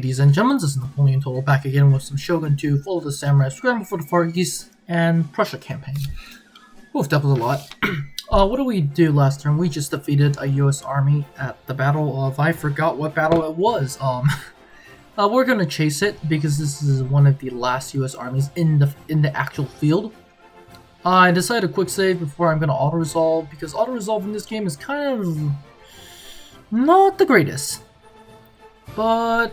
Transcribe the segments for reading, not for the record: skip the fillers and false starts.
ladies and gentlemen, this is Napoleon Total back again with some Shogun 2, Follow the Samurai, Scramble for the Far East, and Prussia campaign. Oof, that was a lot. What did we do last turn? We just defeated a US army at the battle of, I forgot what battle it was. We're gonna chase it because this is one of the last US armies in the actual field. I decided a quick save before I'm gonna auto-resolve because auto-resolve in this game is kind of not the greatest. But,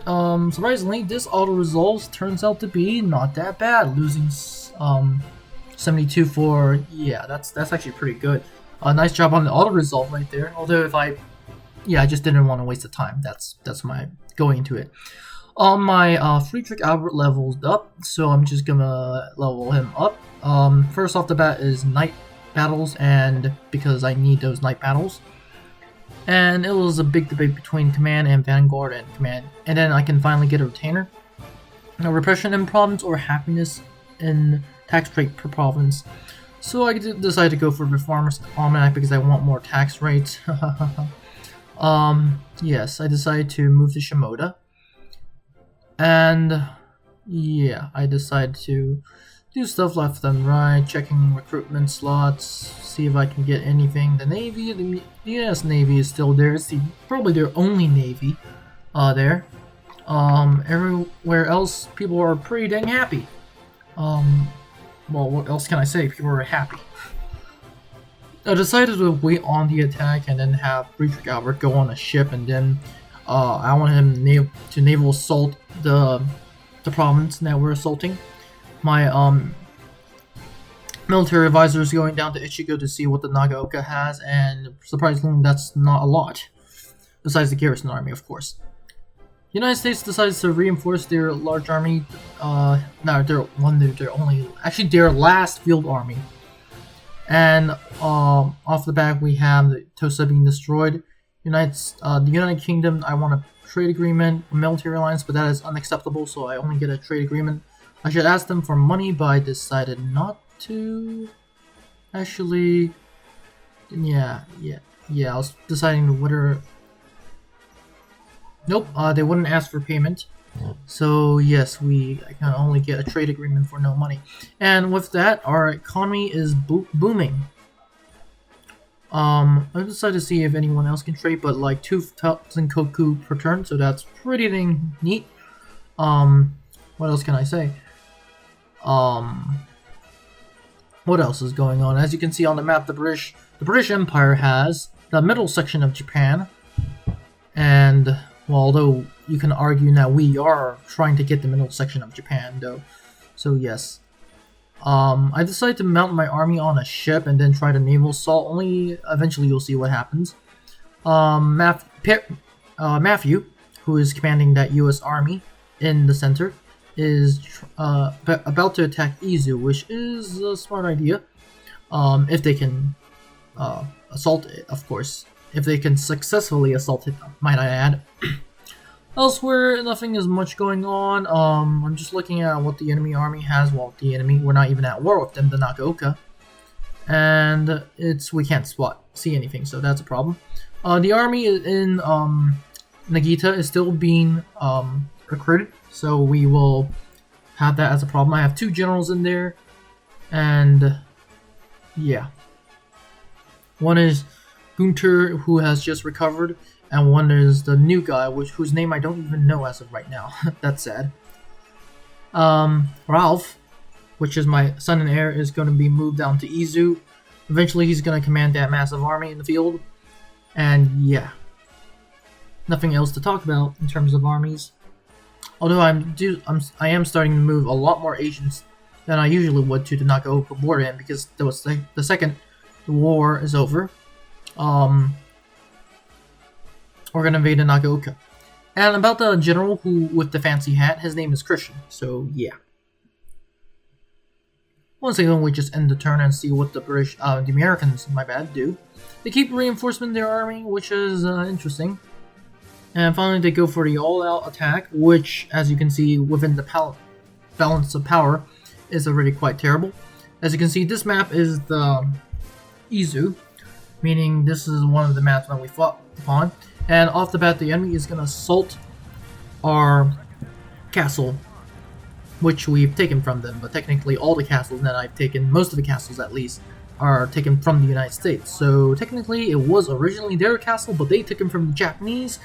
surprisingly, this auto-resolve turns out to be not that bad. Losing, 72 for, yeah, that's actually pretty good. Nice job on the auto-resolve right there. Although I just didn't want to waste the time. That's my going into it. My Friedrich Albert leveled up, so I'm just gonna level him up. First off the bat is night battles, and because I need those night battles. And it was a big debate between command and vanguard and command. And then I can finally get a retainer. Now, repression in province or happiness in tax rate per province. So I decided to go for Reformers Almanac because I want more tax rates. Yes, I decided to move to Shimoda. And yeah, I decided to do stuff left and right, checking recruitment slots, see if I can get anything. The Navy, the US Navy is still there. It's probably their only Navy there. Everywhere else, people are pretty dang happy. Well, what else can I say? People are happy. I decided to wait on the attack and then have Friedrich Albert go on a ship, and then I want him to naval assault the province that we're assaulting. My military advisor is going down to Ichigo to see what the Nagaoka has, and surprisingly, that's not a lot. Besides the garrison army, of course. The United States decides to reinforce their large army. Their last field army. And off the back, we have the Tosa being destroyed. The United Kingdom, I want a trade agreement, a military alliance, but that is unacceptable, so I only get a trade agreement. I should ask them for money, but I decided not to. Actually, yeah, I was deciding whether. Nope, they wouldn't ask for payment. So yes, I can only get a trade agreement for no money. And with that, our economy is booming. I decided to see if anyone else can trade, but like 2,000 koku per turn, so that's pretty dang neat. What else can I say? What else is going on? As you can see on the map, the British Empire has the middle section of Japan, and well, although you can argue that we are trying to get the middle section of Japan, though. So yes, I decided to mount my army on a ship and then try to naval assault. Only eventually you'll see what happens. Matthew, who is commanding that U.S. army in the center, is about to attack Izu, which is a smart idea. If they can assault it, of course. If they can successfully assault it, might I add. Elsewhere, nothing is much going on. I'm just looking at what the enemy army has. Well, we're not even at war with them, the Nagaoka. And we can't see anything, so that's a problem. The army in Nagita is still being recruited, so we will have that as a problem. I have 2 generals in there, and yeah. One is Gunter, who has just recovered, and one is the new guy, whose name I don't even know as of right now. That's sad. Ralph, which is my son and heir, is going to be moved down to Izu. Eventually, he's going to command that massive army in the field, and yeah. Nothing else to talk about in terms of armies. Although I am starting to move a lot more agents than I usually would to the Nagaoka border, because the second the war is over, we're gonna invade the Nagaoka. And about the general with the fancy hat, his name is Christian. So yeah. Once again, we just end the turn and see what the Americans, do. They keep reinforcing their army, which is interesting. And finally, they go for the all-out attack, which, as you can see, within the balance of power, is already quite terrible. As you can see, this map is the Izu, meaning this is one of the maps that we fought upon. And off the bat, the enemy is going to assault our castle, which we've taken from them, but technically all the castles that I've taken, most of the castles at least, are taken from the United States. So technically it was originally their castle, but they took them from the Japanese.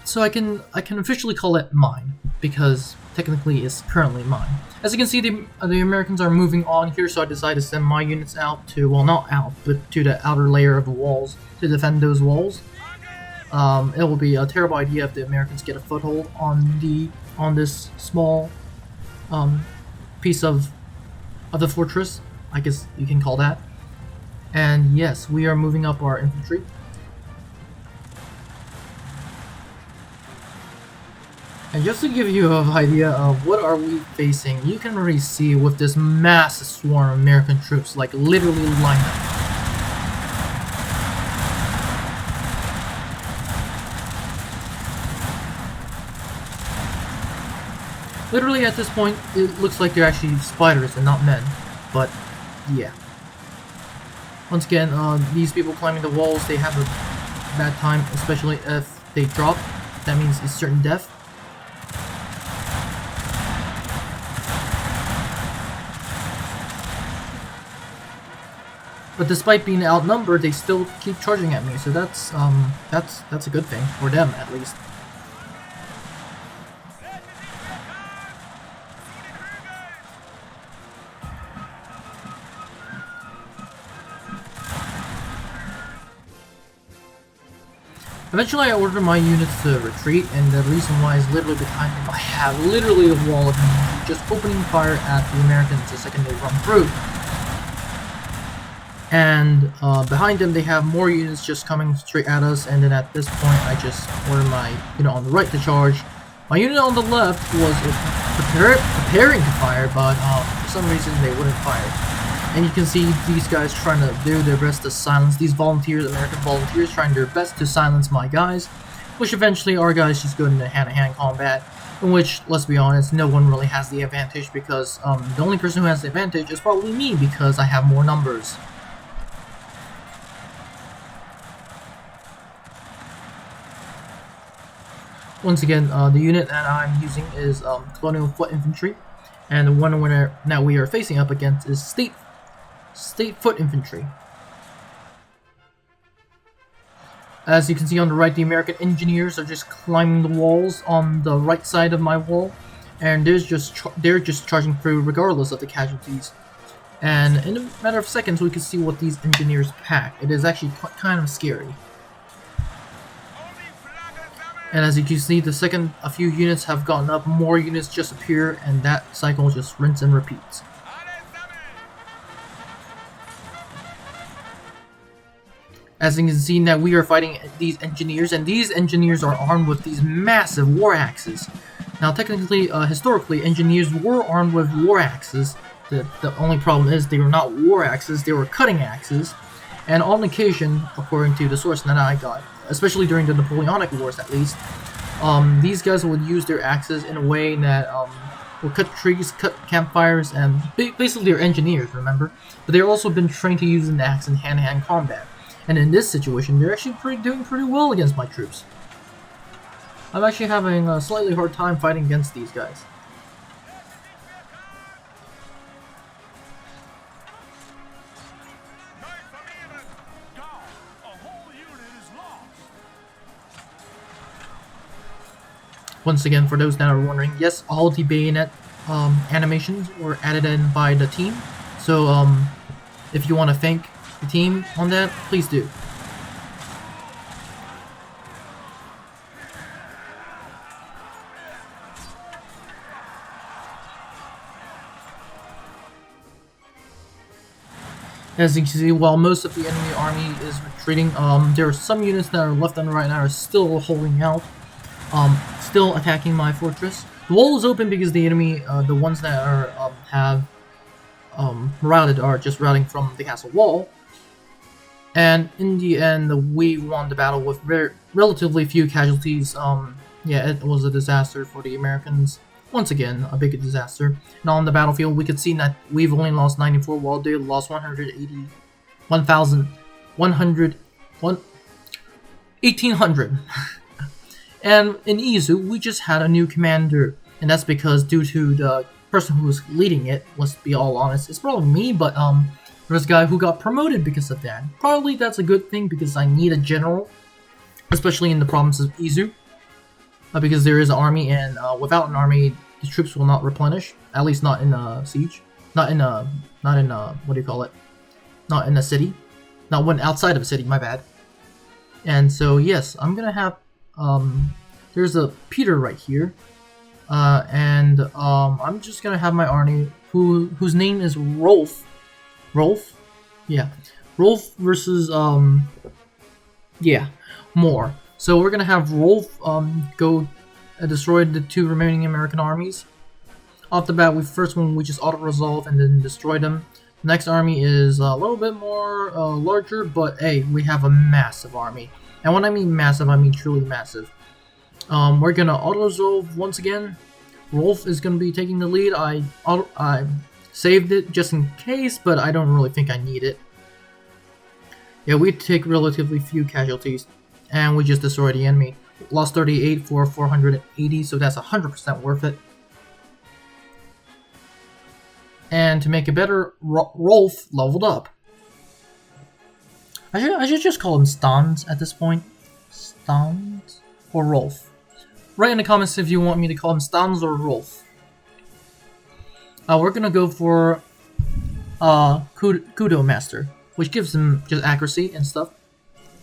So I can officially call it mine, because technically it's currently mine. As you can see, the Americans are moving on here, so I decided to send my units out to, well, not out, but to the outer layer of the walls to defend those walls. It will be a terrible idea if the Americans get a foothold on this small piece of the fortress, I guess you can call that. And yes, we are moving up our infantry. And just to give you an idea of what are we facing, you can already see with this massive swarm of American troops, like literally lined up. Literally at this point, it looks like they're actually spiders and not men, but yeah. Once again, these people climbing the walls, they have a bad time, especially if they drop. That means it's certain death. But despite being outnumbered, they still keep charging at me, so that's a good thing for them at least. Eventually I ordered my units to retreat, and the reason why is literally behind them I have literally a wall of infantry just opening fire at the Americans the second they run through. And behind them they have more units just coming straight at us, and then at this point I just order my unit on the right to charge. My unit on the left was preparing to fire, but for some reason they wouldn't fire. And you can see these guys trying to do their best to silence these volunteers, American volunteers, trying their best to silence my guys, which eventually our guys just go into hand-to-hand combat, in which, let's be honest, no one really has the advantage, because the only person who has the advantage is probably me, because I have more numbers. Once again, the unit that I'm using is Colonial Foot Infantry, and the one that we are facing up against is State Foot Infantry. As you can see on the right, the American engineers are just climbing the walls on the right side of my wall, and they're just charging through regardless of the casualties. And in a matter of seconds, we can see what these engineers pack. It is actually kind of scary. And as you can see, the second a few units have gotten up, more units just appear, and that cycle just rinse and repeats. As you can see, now we are fighting these engineers, and these engineers are armed with these massive war axes. Now technically, historically, engineers were armed with war axes. The only problem is they were not war axes, they were cutting axes. And on occasion, according to the source that I got, especially during the Napoleonic Wars at least, these guys would use their axes in a way that would cut trees, cut campfires, and basically they're engineers, remember? But they've also been trained to use an axe in hand-to-hand combat. And in this situation, they're actually doing pretty well against my troops. I'm actually having a slightly hard time fighting against these guys. Once again, for those that are wondering, yes, all the bayonet animations were added in by the team. So if you want to thank the team on that, please do. As you can see, while most of the enemy army is retreating, there are some units that are left on the right now are still holding out. Still attacking my fortress. The wall is open because the enemy, the ones that are have routed, are just routing from the castle wall. And in the end, we won the battle with relatively few casualties. Yeah, it was a disaster for the Americans. Once again, a big disaster. And on the battlefield, we could see that we've only lost 94, while they lost 1,800. And in Izu, we just had a new commander, and that's because due to the person who was leading it, let's be all honest, it's probably me, but there's a guy who got promoted because of that. Probably that's a good thing because I need a general, especially in the provinces of Izu, because there is an army, and without an army, the troops will not replenish. At least not in a siege, not in what do you call it? Not in a city, not one outside of a city. My bad. And so yes, I'm gonna have there's a Peter right here, and I'm just gonna have my army whose name is Rolf. Rolf, yeah, Rolf versus yeah, more. So we're gonna have Rolf go destroy the 2 remaining American armies. Off the bat, first one we just auto-resolve and then destroy them. The next army is a little bit more larger, but hey, we have a massive army. And when I mean massive, I mean truly massive. We're gonna auto-resolve once again. Rolf is gonna be taking the lead. I saved it just in case, but I don't really think I need it. Yeah, we take relatively few casualties, and we just destroyed the enemy. Lost 38 for 480, so that's 100% worth it. And to make it better, Rolf leveled up. I should just call him Stans at this point. Stans or Rolf. Write in the comments if you want me to call him Stans or Rolf. We're gonna go for Kudo Master, which gives him just accuracy and stuff.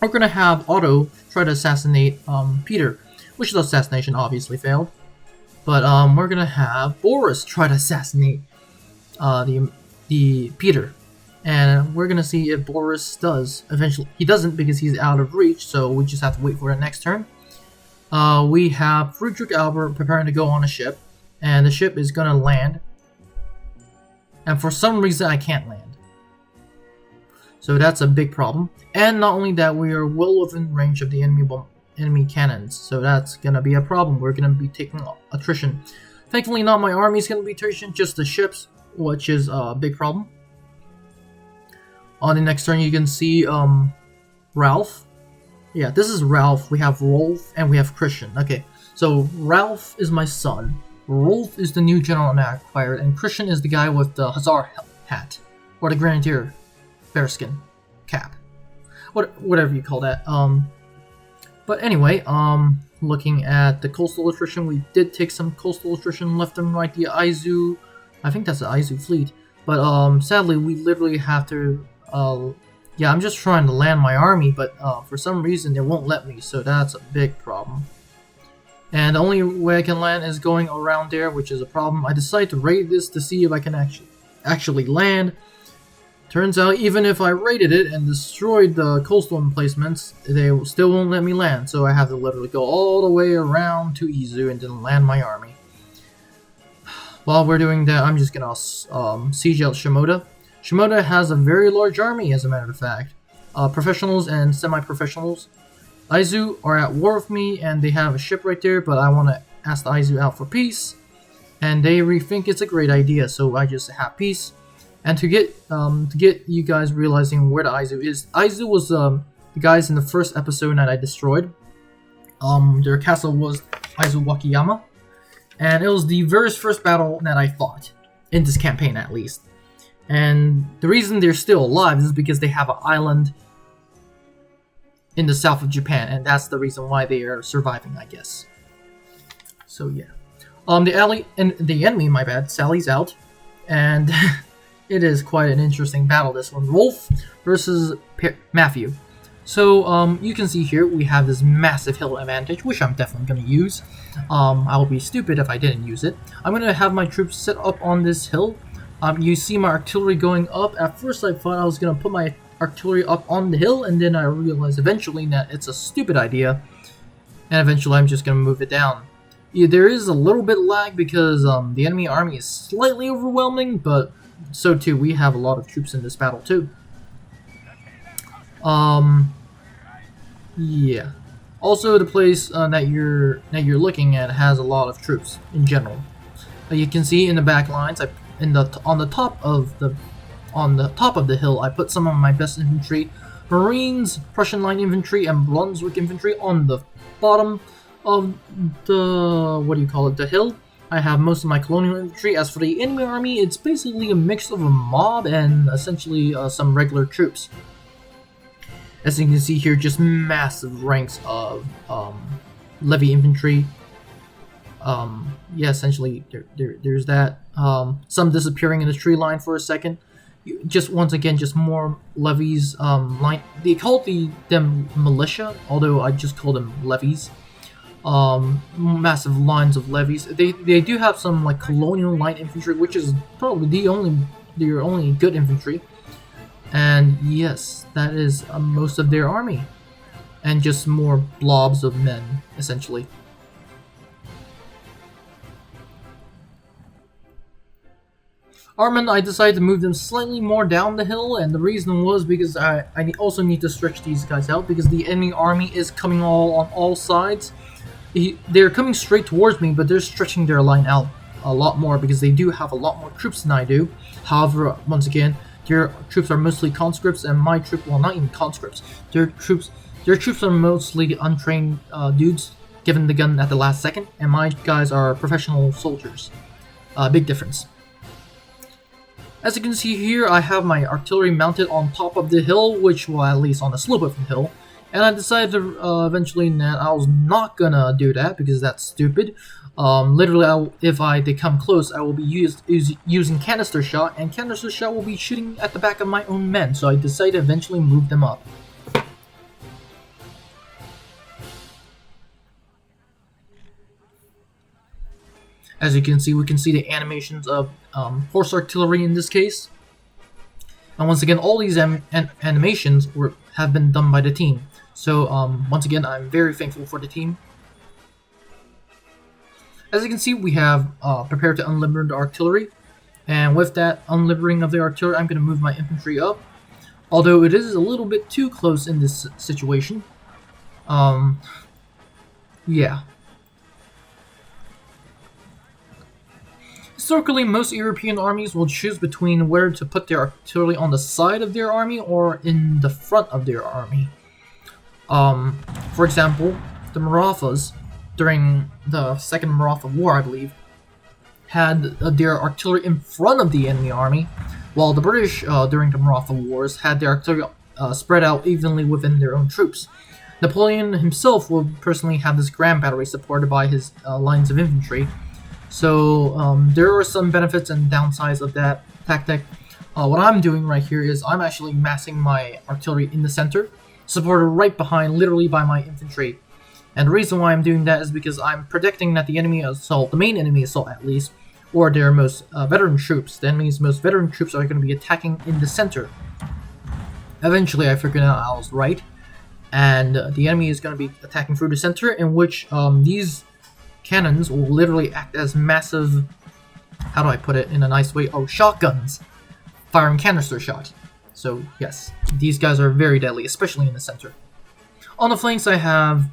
We're gonna have Otto try to assassinate Peter, which the assassination obviously failed. But we're gonna have Boris try to assassinate the Peter, and we're gonna see if Boris does. Eventually, he doesn't because he's out of reach, so we just have to wait for the next turn. We have Friedrich Albert preparing to go on a ship, and the ship is gonna land. And for some reason, I can't land. So that's a big problem. And not only that, we are well within range of the enemy cannons, so that's gonna be a problem. We're gonna be taking attrition. Thankfully, not my army's gonna be attrition, just the ships, which is a big problem. On the next turn, you can see Ralph. Yeah, this is Ralph. We have Rolf and we have Christian. Okay, so Ralph is my son. Rolf is the new general I acquired, and Christian is the guy with the Hussar hat, or the Grenadier bearskin cap, whatever you call that. But anyway, looking at the coastal attrition, we did take some coastal attrition left and right. The Aizu, I think that's the Aizu fleet, but sadly we literally have to. Yeah, I'm just trying to land my army, but for some reason it won't let me, so that's a big problem. And the only way I can land is going around there, which is a problem. I decided to raid this to see if I can actually land. Turns out, even if I raided it and destroyed the coastal emplacements, they still won't let me land. So I have to literally go all the way around to Izu and then land my army. While we're doing that, I'm just gonna siege out Shimoda. Shimoda has a very large army, as a matter of fact. Professionals and semi-professionals. Aizu are at war with me, and they have a ship right there, but I want to ask the Aizu out for peace. And they think it's a great idea, so I just have peace. And to get you guys realizing where the Aizu is, Aizu was the guys in the first episode that I destroyed. Their castle was Aizu Wakiyama, and it was the very first battle that I fought, in this campaign at least. And the reason they're still alive is because they have an island in the south of Japan, and that's the reason why they are surviving, I guess. So yeah, the enemy, my bad, sallies out, and it is quite an interesting battle. This one, Rolf versus Matthew. So you can see here we have this massive hill advantage, which I'm definitely going to use. I would be stupid if I didn't use it. I'm going to have my troops set up on this hill. You see my artillery going up. At first I thought I was going to put my artillery up on the hill, and then I realized eventually that it's a stupid idea, and eventually I'm just going to move it down. Yeah, there is a little bit lag because the enemy army is slightly overwhelming, but so too, we have a lot of troops in this battle too. Yeah. Also, the place that you're looking at has a lot of troops in general. You can see in the back lines, on the top of the hill, I put some of my best infantry, Marines, Prussian Line infantry, and Brunswick infantry. On the bottom, of the, what do you call it, the hill, I have most of my colonial infantry. As for the enemy army, it's basically a mix of a mob and essentially some regular troops. As you can see here, just massive ranks of levy infantry. Yeah, essentially there's that. Some disappearing in the tree line for a second. Just once again, just more levies. They call them militia, although I just call them levies. Massive lines of levies. They do have some like colonial light infantry, which is probably their only good infantry. And yes, that is most of their army, and just more blobs of men essentially. Armin, I decided to move them slightly more down the hill, and the reason was because I also need to stretch these guys out because the enemy army is coming on all sides. They're coming straight towards me, but they're stretching their line out a lot more because they do have a lot more troops than I do. However, once again, their troops are mostly conscripts, and my troop, well, not even conscripts. Their troops are mostly untrained dudes given the gun at the last second, and my guys are professional soldiers. Big difference. As you can see here, I have my artillery mounted on top of the hill, well, at least on the slope of the hill. And I decided to eventually that I was not gonna do that because that's stupid. Literally, if they come close, I will be using canister shot, and canister shot will be shooting at the back of my own men. So I decided to eventually move them up. As you can see, we can see the animations of horse artillery in this case. And once again, all these animations have been done by the team. So once again, I'm very thankful for the team. As you can see, we have prepared to unlimber the artillery. And with that unlimbering of the artillery, I'm going to move my infantry up. Although it is a little bit too close in this situation. Yeah. Historically, most European armies will choose between whether to put their artillery on the side of their army or in the front of their army. For example, the Marathas, during the Second Maratha War, I believe, had their artillery in front of the enemy army, while the British, during the Maratha Wars, had their artillery spread out evenly within their own troops. Napoleon himself would personally have this Grand Battery supported by his lines of infantry. So there are some benefits and downsides of that tactic. What I'm doing right here is I'm actually massing my artillery in the center, supported right behind, literally by my infantry. And the reason why I'm doing that is because I'm predicting that the enemy assault, the main enemy assault at least, or their most veteran troops, the enemy's most veteran troops are going to be attacking in the center. Eventually I figured out I was right, and the enemy is going to be attacking through the center, in which these cannons will literally act as massive, how do I put it in a nice way, shotguns, firing canister shot. So yes, these guys are very deadly, especially in the center. On the flanks I have,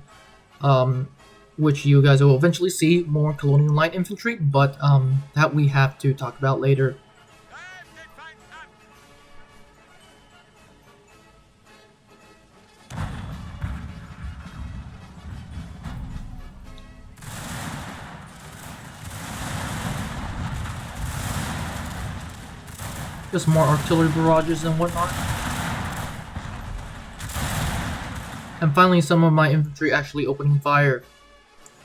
which you guys will eventually see, more colonial light infantry, but that we have to talk about later. Just more artillery barrages and whatnot. And finally, some of my infantry actually opening fire.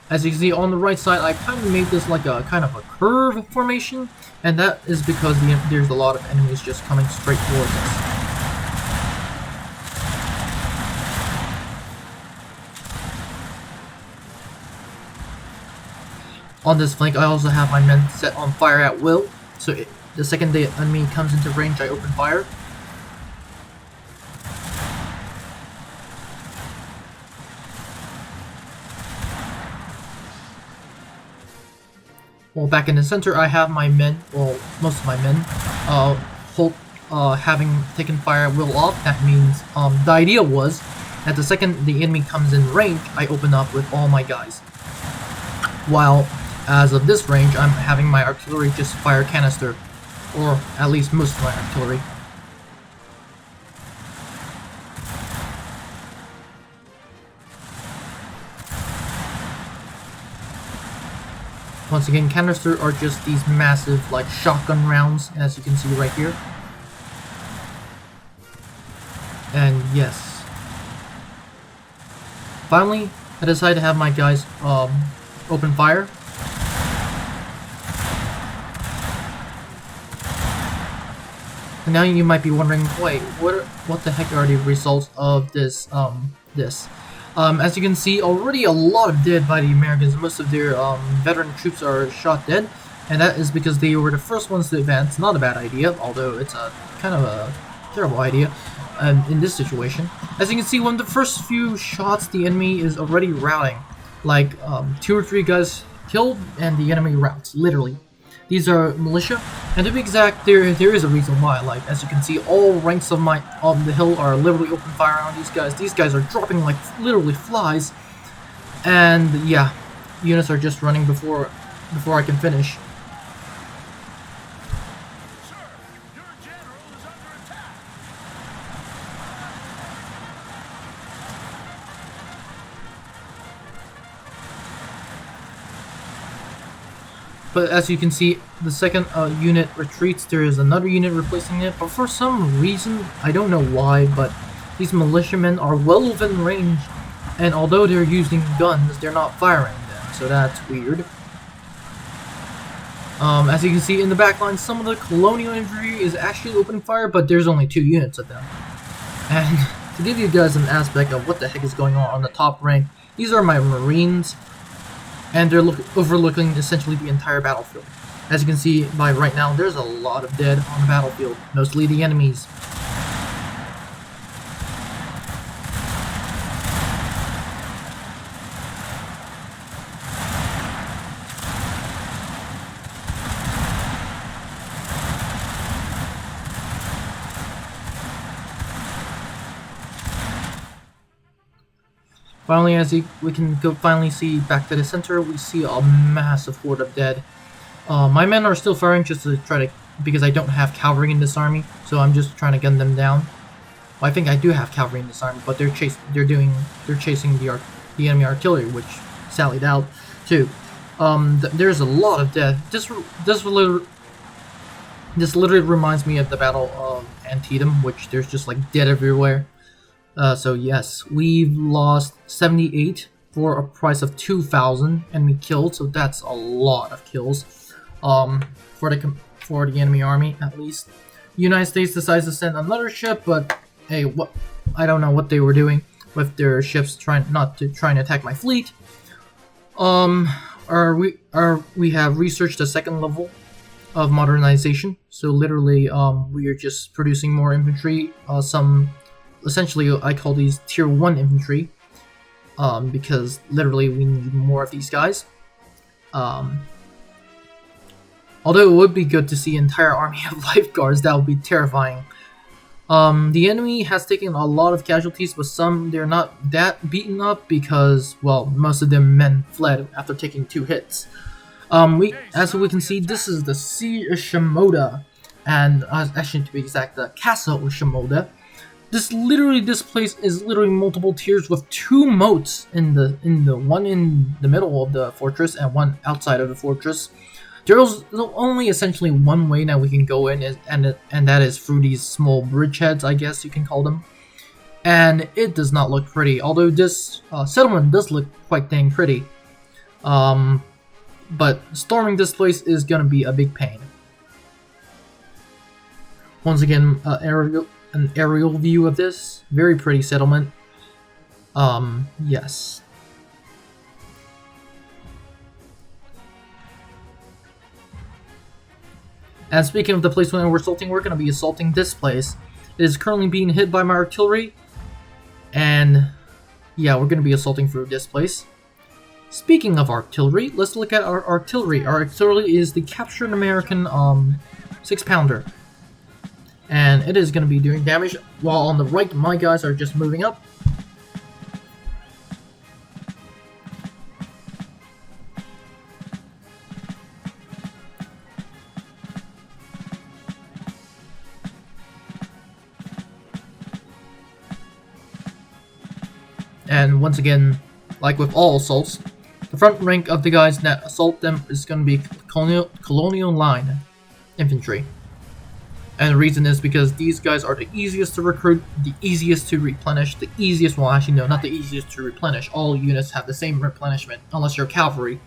As you can see on the right side, I kind of made this like a kind of a curve formation, and that is because there's a lot of enemies just coming straight towards us. On this flank, I also have my men set on fire at will, so the second the enemy comes into range, I open fire. Well, back in the center, I have my men, well, most of my men, having taken fire at will off. That means the idea was that the second the enemy comes in range, I open up with all my guys. While, as of this range, I'm having my artillery just fire canister. Or at least most of my artillery. Once again, canister are just these massive, like, shotgun rounds, as you can see right here. And yes. Finally, I decided to have my guys open fire. And now you might be wondering, wait, what the heck are the results of this, as you can see, already a lot of dead by the Americans. Most of their veteran troops are shot dead, and that is because they were the first ones to advance. Not a bad idea, although it's a kind of a terrible idea in this situation. As you can see, when the first few shots, the enemy is already routing. Like 2 or 3 guys killed, and the enemy routes, literally. These are militia, and to be exact, there is a reason why. Like, as you can see, all ranks of my the hill are literally open fire on these guys. These guys are dropping like literally flies, and yeah, units are just running before I can finish. But as you can see, the second unit retreats, there is another unit replacing it, but for some reason, I don't know why, but these militiamen are well within range, and although they're using guns, they're not firing them, so that's weird. As you can see in the backline, some of the colonial infantry is actually opening fire, but there's only 2 units of them. And to give you guys an aspect of what the heck is going on the top rank, these are my marines, and they're overlooking essentially the entire battlefield. As you can see by right now, there's a lot of dead on the battlefield, mostly the enemies. Finally, as we can finally see back to the center, we see a massive horde of dead. My men are still firing just to try to, because I don't have cavalry in this army, so I'm just trying to gun them down. Well, I think I do have cavalry in this army, but they're chasing the enemy artillery, which sallied out too. There's a lot of dead. This literally reminds me of the Battle of Antietam, which there's just like dead everywhere. So yes, we've lost 78 for a price of 2,000 enemy killed, so that's a lot of kills for the enemy army, at least. The United States decides to send another ship, but hey, I don't know what they were doing with their ships trying to attack my fleet. We have researched the 2nd level of modernization, so literally we are just producing more infantry, essentially, I call these tier 1 infantry, because literally we need more of these guys. Although it would be good to see an entire army of lifeguards, that would be terrifying. The enemy has taken a lot of casualties, but some they're not that beaten up because, well, most of them men fled after taking 2 hits. As we can see, this is the Sea of Shimoda, and actually to be exact, the Castle of Shimoda. This place is literally multiple tiers with 2 moats in the one in the middle of the fortress and one outside of the fortress. There's only essentially one way that we can go in, and that is through these small bridgeheads, I guess you can call them. And it does not look pretty, although this settlement does look quite dang pretty. But storming this place is gonna be a big pain. Once again, an aerial view of this. Very pretty settlement. Yes. And speaking of the place when we're assaulting, we're going to be assaulting this place. It is currently being hit by my artillery. And yeah, we're going to be assaulting through this place. Speaking of artillery, let's look at our artillery. Our artillery is the captured American 6-pounder. And it is going to be doing damage, while on the right, my guys are just moving up. And once again, like with all assaults, The front rank of the guys that assault them is going to be colonial line infantry. And the reason is because these guys are the easiest to recruit, the easiest to replenish, the easiest, well actually no, not the easiest to replenish. All units have the same replenishment, unless you're cavalry.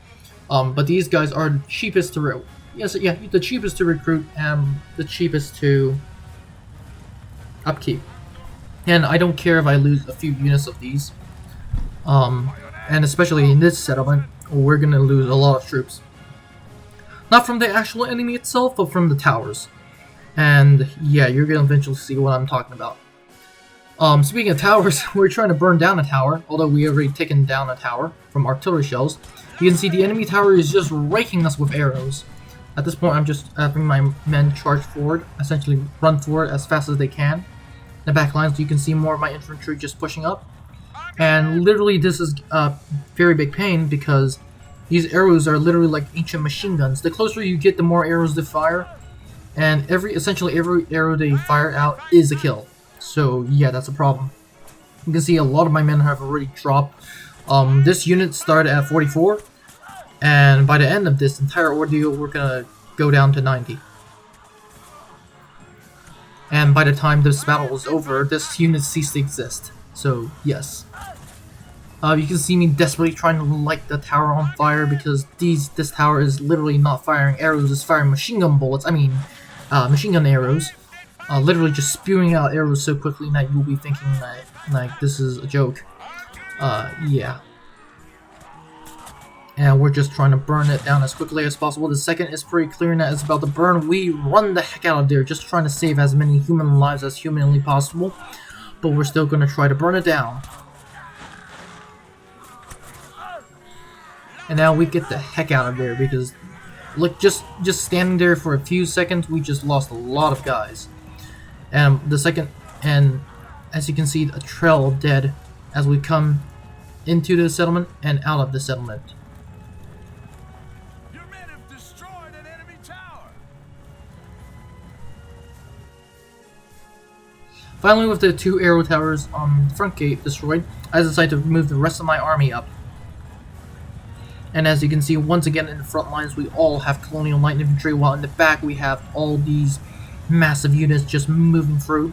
But these guys are the cheapest to the cheapest to recruit and the cheapest to upkeep. And I don't care if I lose a few units of these. And especially in this settlement, we're gonna lose a lot of troops. Not from the actual enemy itself, but from the towers. And yeah, you're gonna eventually see what I'm talking about. Speaking of towers, we're trying to burn down a tower, although we already taken down a tower from artillery shells. You can see the enemy tower is just raking us with arrows. At this point, I'm just having my men charge forward, essentially run forward as fast as they can. In the back lines, you can see more of my infantry just pushing up. And literally, this is a very big pain because these arrows are literally like ancient machine guns. The closer you get, the more arrows they fire. And essentially every arrow they fire out is a kill. So yeah, that's a problem. You can see a lot of my men have already dropped. This unit started at 44, and by the end of this entire ordeal, we're gonna go down to 90. And by the time this battle is over, this unit ceased to exist. So yes. You can see me desperately trying to light the tower on fire because this tower is literally not firing arrows, it's firing machine gun bullets. I mean, machine gun arrows. Literally just spewing out arrows so quickly that you'll be thinking that, like, this is a joke. Yeah. And we're just trying to burn it down as quickly as possible. The second is pretty clear that it's about to burn. We run the heck out of there, just trying to save as many human lives as humanly possible. But we're still going to try to burn it down. And now we get the heck out of there because, look, just standing there for a few seconds, we just lost a lot of guys. And as you can see, a trail of dead as we come into the settlement and out of the settlement. Your men have destroyed an enemy tower. Finally, with the 2 arrow towers on the front gate destroyed, I decided to move the rest of my army up. And as you can see, once again in the front lines, we all have colonial light infantry, while in the back we have all these massive units just moving through.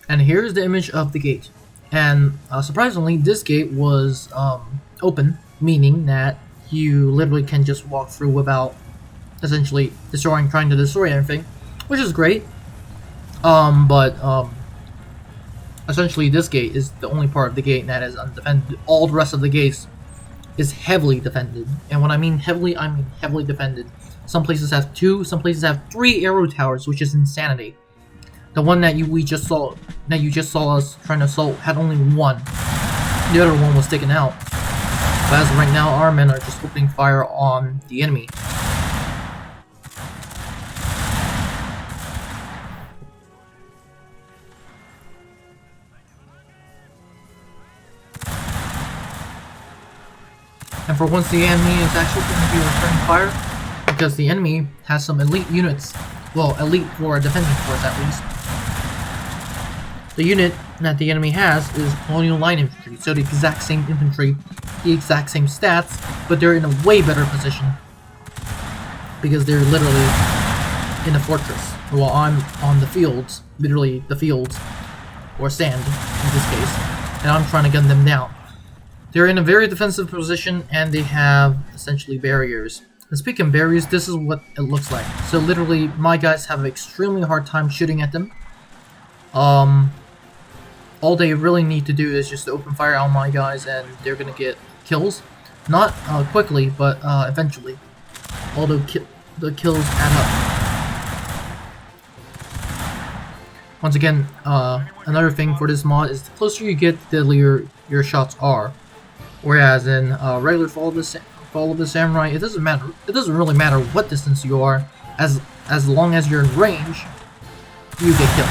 And here's the image of the gate. And surprisingly, this gate was open, meaning that you literally can just walk through without essentially trying to destroy everything, which is great. But essentially this gate is the only part of the gate that is undefended. All the rest of the gates is heavily defended, and when I mean heavily, I mean heavily defended. Some places have 2, some places have 3 arrow towers, which is insanity. The one that you just saw us trying to assault had only 1. The other one was taken out. But as of right now, our men are just opening fire on the enemy. And for once, the enemy is actually going to be returning fire, because the enemy has some elite units. Well, elite for a defending force at least. The unit that the enemy has is colonial line infantry, so the exact same infantry, the exact same stats, but they're in a way better position. Because they're literally in a fortress, while I'm on the fields, literally the fields, or sand in this case, and I'm trying to gun them down. They're in a very defensive position, and they have essentially barriers. And speaking of barriers, this is what it looks like. So literally, my guys have an extremely hard time shooting at them. All they really need to do is just open fire on my guys, and they're gonna get kills. Not quickly, but eventually. Although the kills add up. Once again, another thing for this mod is the closer you get, the deadlier your shots are. Whereas in regular Fall of the Samurai, it doesn't matter. It doesn't really matter what distance you are, as long as you're in range, you get kills.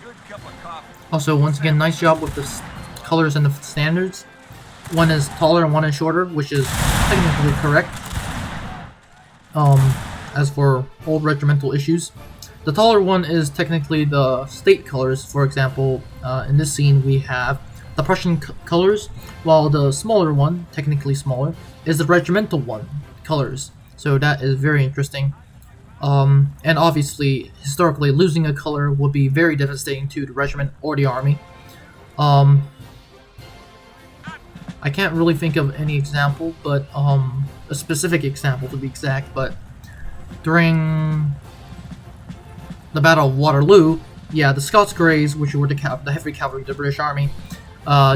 Good cup of coffee. Also, once again, nice job with the colors and the standards. One is taller and one is shorter, which is technically correct. As for old regimental issues, the taller one is technically the state colors. For example, in this scene we have the Prussian colors, while the smaller one, technically smaller, is the regimental one colors. So that is very interesting. And obviously, historically, losing a color would be very devastating to the regiment or the army. I can't really think of any example, but a specific example to be exact, but during the Battle of Waterloo, yeah, the Scots Greys, which were the heavy cavalry of the British Army,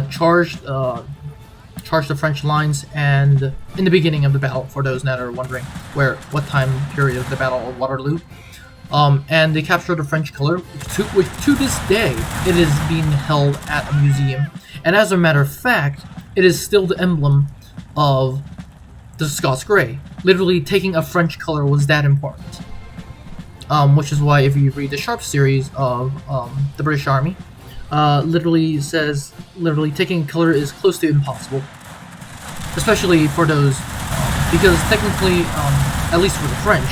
charged the French lines, and in the beginning of the battle, for those that are wondering what time period of the Battle of Waterloo, and they captured the French color, which to this day it is being held at a museum, and as a matter of fact, it is still the emblem of the Scots Grey. Literally, taking a French color was that important. Which is why if you read the Sharp series of the British Army, literally taking a color is close to impossible. Especially for those, because technically, at least for the French,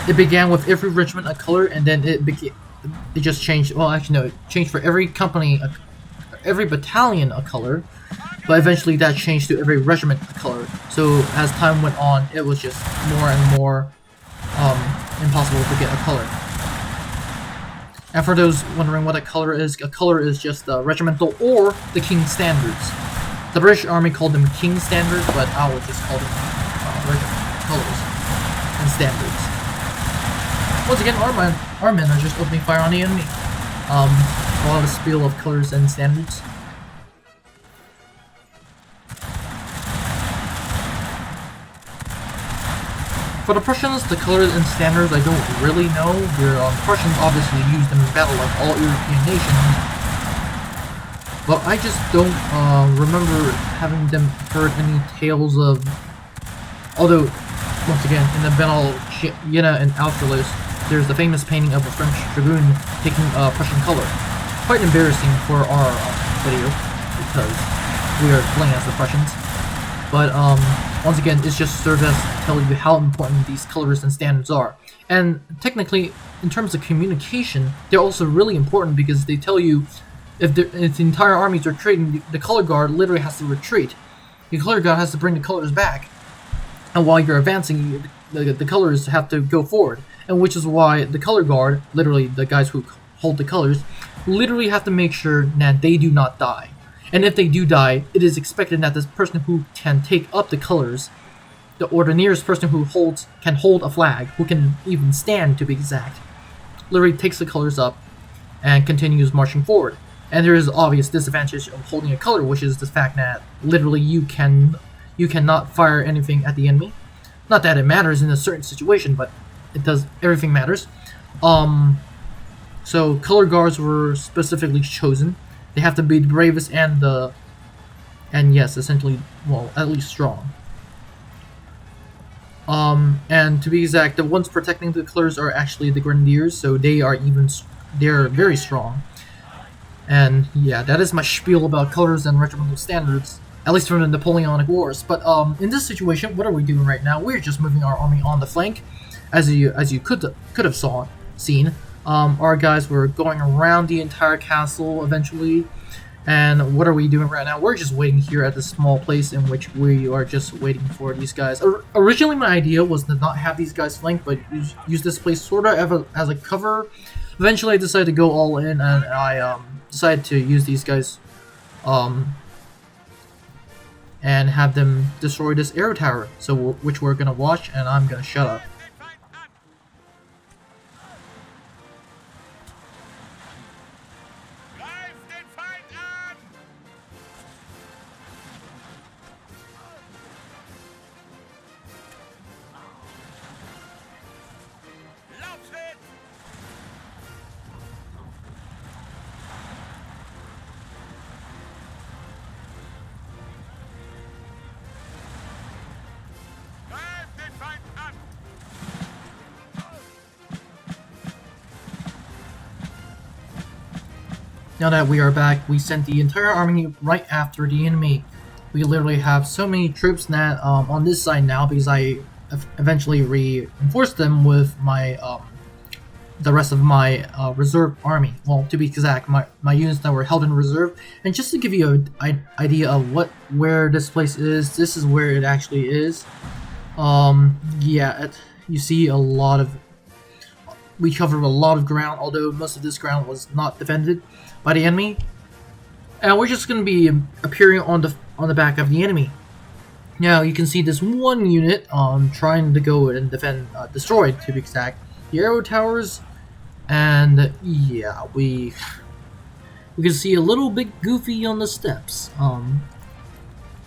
it began with every regiment a color, and then it just changed. Well, actually no, it changed for every company, every battalion a color, but eventually that changed to every regiment a color. So as time went on, it was just more and more impossible to get a color. And for those wondering what a color is just the regimental or the King Standards. The British Army called them King Standards, but I would just call them regiment colors and standards. Once again, our men are just opening fire on the enemy. A lot of spiel of colors and standards. For the Prussians, the colors and standards I don't really know. The Prussians obviously used them in battle like all European nations, but I just don't remember having them heard any tales of. Although, once again, in the Battle of Jena and Austerlitz, there's the famous painting of a French dragoon taking a Prussian color. Quite embarrassing for our video because we are playing as the Prussians. But once again, it's just serves as to tell you how important these colors and standards are. And technically, in terms of communication, they're also really important because they tell you if the entire armies are retreating, the color guard literally has to retreat. The color guard has to bring the colors back. And while you're advancing, the colors have to go forward. And which is why the color guard, literally the guys who hold the colors, literally have to make sure that they do not die. And if they do die, it is expected that this person who can take up the colors, or the nearest person who can hold a flag, who can even stand to be exact, literally takes the colors up and continues marching forward. And there is obvious disadvantage of holding a color, which is the fact that literally you cannot fire anything at the enemy. Not that it matters in a certain situation, but it does. Everything matters. So color guards were specifically chosen. They have to be the bravest and yes, essentially, well, at least strong. And to be exact, the ones protecting the colors are actually the grenadiers, so they're very strong. And yeah, that is my spiel about colors and regimental standards, at least from the Napoleonic Wars. But in this situation, what are we doing right now? We're just moving our army on the flank, as you could have seen. Our guys were going around the entire castle eventually, and what are we doing right now? We're just waiting here at this small place in which we are just waiting for these guys. Originally my idea was to not have these guys flank, but use this place sort of as a cover. Eventually I decided to go all in, and I decided to use these guys and have them destroy this air tower, which we're gonna watch, and I'm gonna shut up. Now that we are back, we sent the entire army right after the enemy. We literally have so many troops that on this side now because I eventually reinforced them with my the rest of my reserve army. Well, to be exact, my units that were held in reserve. And just to give you an idea of where this place is, this is where it actually is. Yeah, you see a lot of. We covered a lot of ground, although most of this ground was not defended by the enemy. And we're just going to be appearing on the back of the enemy. Now you can see this one unit trying to go and defend, destroyed to be exact, the arrow towers, and yeah, we can see a little bit goofy on the steps.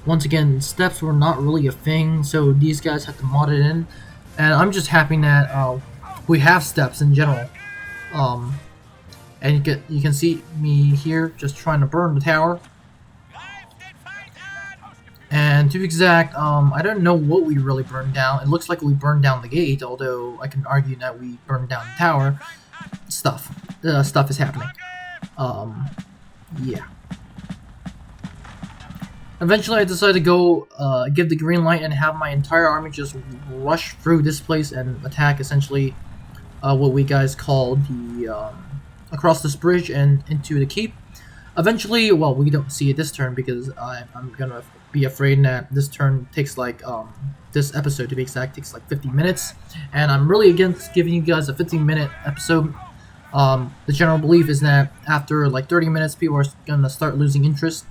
Once again, steps were not really a thing, so these guys had to mod it in, and I'm just happy that we have steps in general. And you can see me here just trying to burn the tower. And to be exact, I don't know what we really burned down. It looks like we burned down the gate, although I can argue that we burned down the tower. Stuff is happening. Yeah. Eventually I decided to go give the green light and have my entire army just rush through this place and attack essentially what we guys called the across this bridge and into the keep. Eventually, well, we don't see it this turn because I'm gonna be afraid that this turn takes like this episode to be exact takes like 50 minutes, and I'm really against giving you guys a 15-minute episode. The general belief is that after like 30 minutes, people are gonna start losing interest.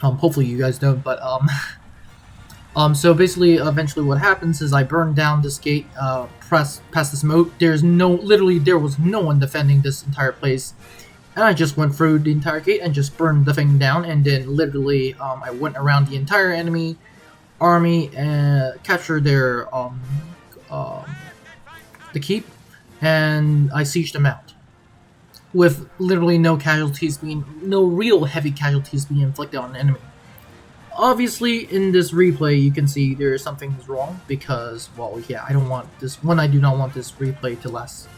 Hopefully you guys don't, but so basically, eventually what happens is I burn down this gate, past this moat. There was no one defending this entire place. And I just went through the entire gate and just burned the thing down, and then literally I went around the entire enemy army and captured their the keep, and I sieged them out. With literally no real heavy casualties being inflicted on the enemy. Obviously, in this replay, you can see there is something wrong because, well, yeah, I do not want this replay to last.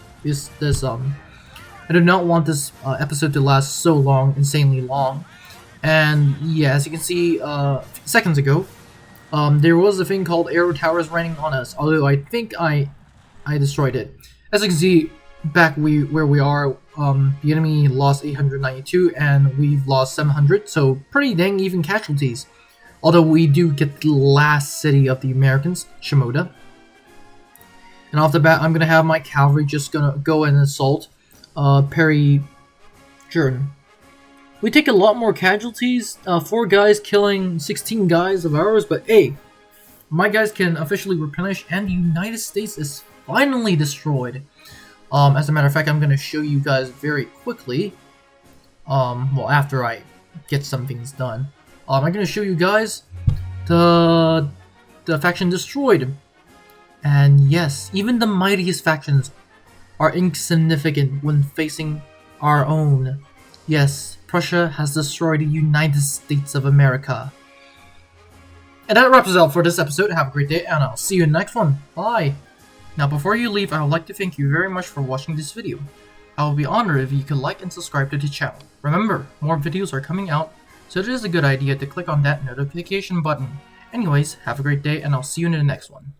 I do not want this episode to last so long, insanely long. And yeah, as you can see, seconds ago, there was a thing called arrow towers raining on us. Although I think I destroyed it. As you can see, back where we are, the enemy lost 892 and we've lost 700. So pretty dang even casualties. Although we do get the last city of the Americans, Shimoda. And off the bat, I'm gonna have my cavalry just gonna go and assault Perry Jordan. We take a lot more casualties, 4 guys killing 16 guys of ours, but hey, my guys can officially replenish and the United States is finally destroyed. As a matter of fact, I'm going to show you guys very quickly, well, after I get some things done. I'm going to show you guys the faction destroyed. And yes, even the mightiest factions are insignificant when facing our own. Yes, Prussia has destroyed the United States of America. And that wraps us up for this episode. Have a great day, and I'll see you in the next one. Bye! Now, before you leave, I would like to thank you very much for watching this video. I would be honored if you could like and subscribe to the channel. Remember, more videos are coming out, so it is a good idea to click on that notification button. Anyways, have a great day, and I'll see you in the next one.